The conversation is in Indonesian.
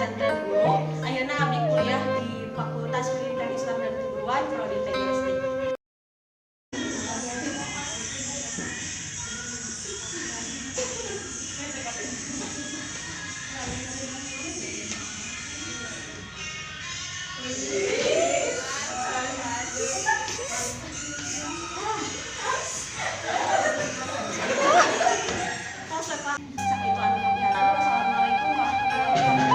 pesantren dulu. Akhirnya abdi kuliah di Fakultas Pendidikan Islam dan Keguruan Prodi TGSD. Assalamualaikum warahmatullahi wabarakatuh.